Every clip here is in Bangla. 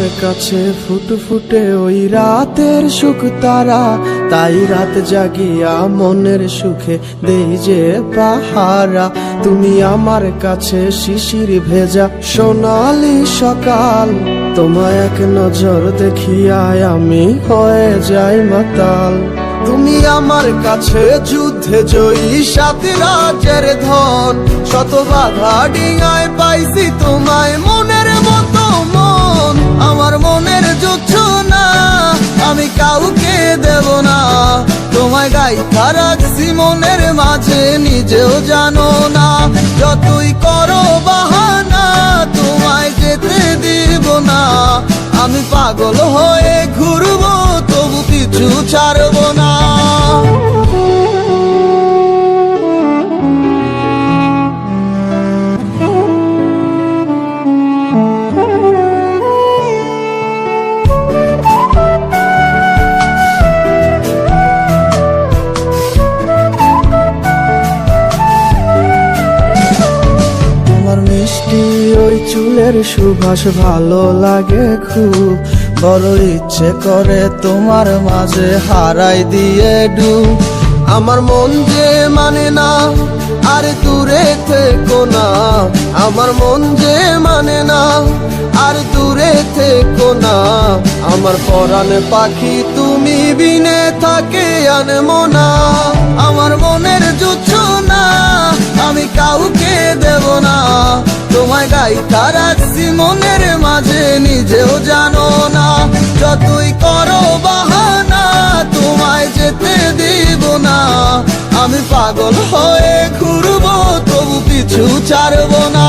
আমার কাছে ফুটফুটে ওই রাতের সুখ তারা, তাই রাত জাগিয়া মনের সুখে দেই যে পাহারা। তুমি আমার কাছে শিশির ভেজা সোনালি সকাল, তোমায় এক নজর দেখিয়ায় আমি হয়ে যাই মাতাল। তুমি আমার কাছে যুদ্ধে জয়ী সাত রাজের ধন, শত বাধা ডিঙায় পাইছি তোমায় মনের মতো মন। আমার মনের যুদ্ধ না আমি কাউকে দেব না, তোমায় গাইথা রাখছি মনের মাঝে নিজেও জানো না। যতই করো বাহানা তোমায় যেতে দিব না, আমি পাগল হয়ে ঘুরবো তবু পিছু ছাড়বো না। মিষ্টি ওই চুলের সুবাস ভালো লাগে খুব, বড় ইচ্ছে করে তোমার মাঝে হারাই দিয়ে ডুব। আমার মন যে মানে না আর দূরে থেকো না, আমার মন যে মানে না আর দূরে থেকো না। আমার পরাণ পাখি তুমি বিনে থাকে আনমো না, আমার মনের যুদ্ধ না আমি কাউকে দেব না। তোমায় গাইথা রাখছি মনের মাঝে নিজেও জানো না, যতই করো বাহানা তোমায় যেতে দিব না। আমি পাগল হয়ে ঘুরবো তবু পিছু ছাড়বো না।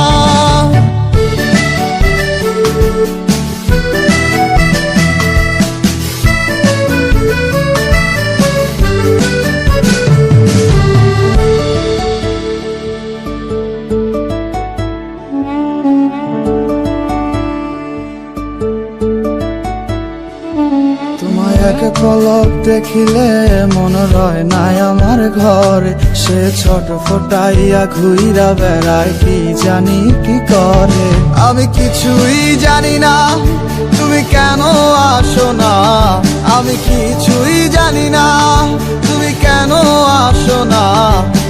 এক পলক দেখিলে মন রয় নাই আমার ঘরে, সে ছোট ফোটাইয়া ঘুইরা বেড়ায় কি জানি কি করে। আমি কিছুই জানি না তুমি কেন আসো না, আমি কিছুই জানি না তুমি কেন আসো না।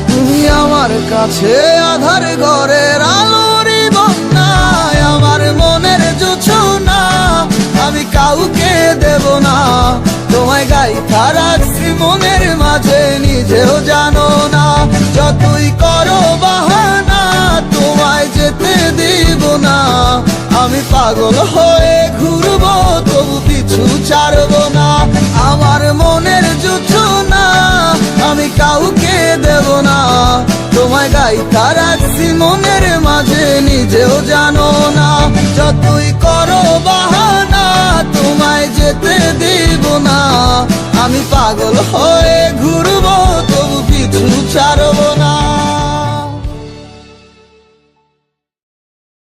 তুমি আমার কাছে আধার ঘরের আলোরই বন্যায়, আমার মনের জোছনা আমি কাউকে দেব না। তোমায় গাইথা রাখছি মনের মাঝে নিজেও জানো না, যতই করো বাহানা তোমায় যেতে দিব না। আমি পাগল হয়ে ঘুরবো তবু পিছু ছাড়বো না। আমার মনের যুদ্ধ না আমি কাউকে দেব না, তোমায় গাইথা রাখছি মনের মাঝে নিজেও জানো না। যতই করো বাহানা তোমায় যেতে দিব না, আমি পাগল হয়ে ঘুরবো তবু পিছু ছাড়বো।